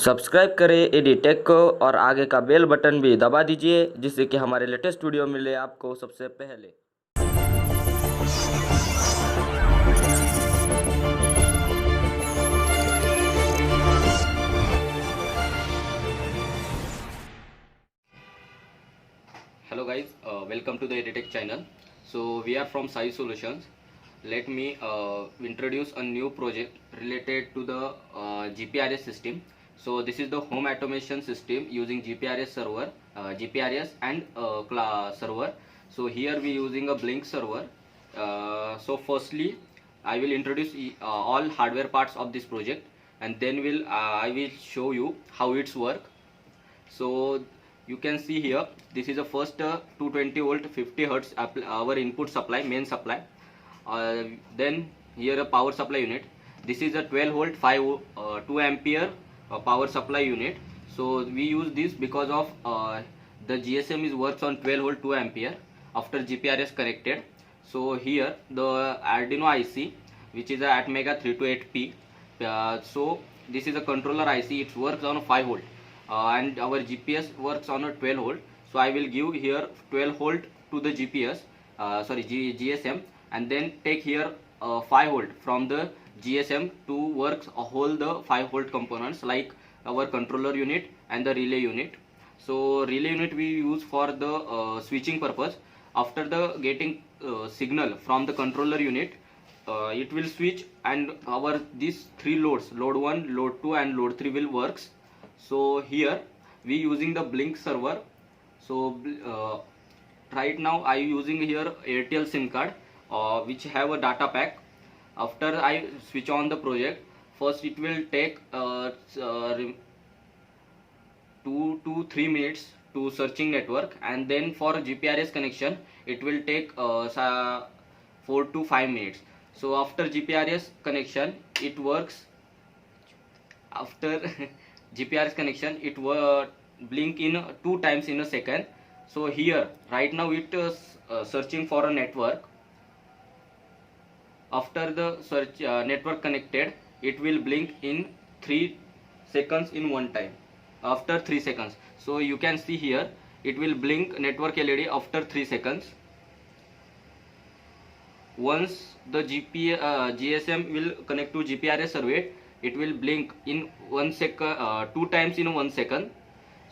Subscribe करें एडीटेक को और आगे का बेल बटन भी दबा दीजिए जिससे कि हमारे लेटेस्ट वीडियो मिले आपको सबसे पहले। Hello guys, welcome to the Editech channel. So we are from Sai Solutions. Let me introduce a new project related to the GPRS system. So this is the home automation system using GPRS server, GPRS and server. So here we using a Blink server. So firstly, I will introduce all hardware parts of this project, and then I will show you how it's work. So you can see here, this is a first 220 volt 50 hertz our input supply, main supply. Then here a power supply unit. This is a 12 volt 2 ampere power supply unit. So we use this because of the GSM is works on 12 volt 2 ampere after GPRS connected. So here the Arduino IC, which is a Atmega 328P. So this is a controller IC. It works on a 5 volt. And our GPS works on a 12 volt. So I will give here 12 volt to the GSM, and then take here 5 volt from the GSM to work whole the 5 volt components like our controller unit and the relay unit. So relay unit we use for the switching purpose. After the getting signal from the controller unit, it will switch, and our these three loads, load 1, load 2 and load 3 will works. So here we using the Blink server. So right now I using here Airtel SIM card which have a data pack. After I switch on the project, first it will take 2 to 3 minutes to searching network, and then for GPRS connection it will take 4 to 5 minutes. So after GPRS connection it works. After GPRS connection it will blink in 2 times in a second. So here right now it is searching for a network. After the search network connected, it will blink in 3 seconds in one time. After 3 seconds, so you can see here it will blink network LED after 3 seconds. Once the GSM will connect to GPRS server, it will blink in 1 second, 2 times in 1 second.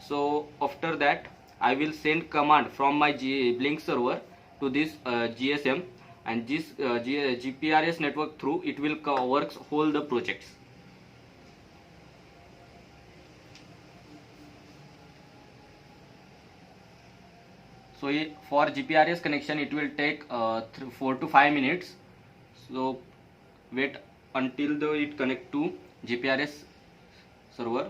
So after that I will send command from my Blink server to this GSM, and this GPRS network through it will works whole the projects. So for GPRS connection it will take 4 to 5 minutes. So wait until it connect to GPRS server.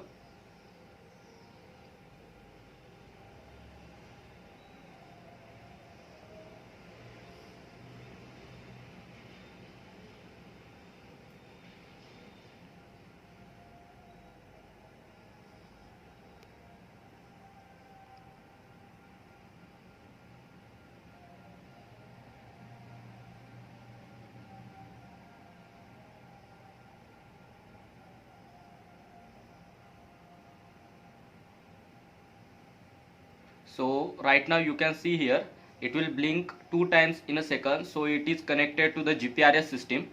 So right now you can see here it will blink 2 times in a second. So it is connected to the GPRS system.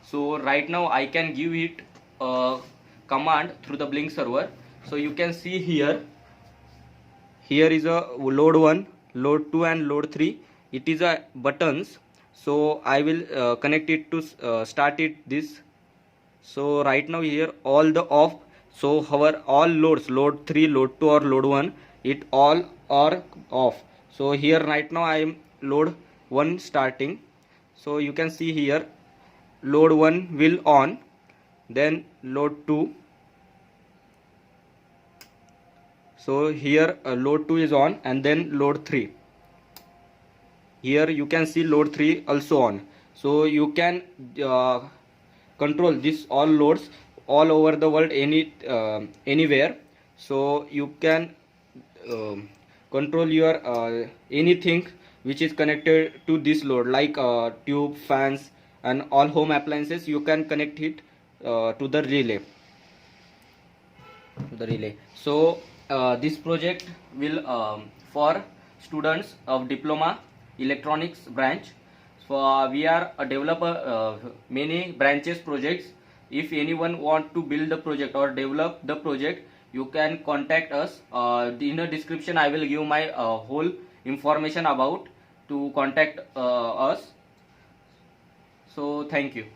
So right now I can give it a command through the Blink server. So you can see here is a load 1, load 2 and load 3. It is a buttons. So I will connect it to start it this. So right now here all the off. So our all loads, load 3, load 2 or load 1, it all are off. So here right now I am load 1 starting. So you can see here load 1 will on, then load 2. So here load 2 is on, and then load 3. Here you can see load 3 also on. So you can control this all loads all over the world, anywhere. So you can control your anything which is connected to this load, like tube, fans and all home appliances. You can connect it to the relay. the relay. So this project will for students of diploma electronics branch. So we are a developer many branches projects. If anyone want to build the project or develop the project, you can contact us. In the description I will give my whole information about to contact us. So thank you.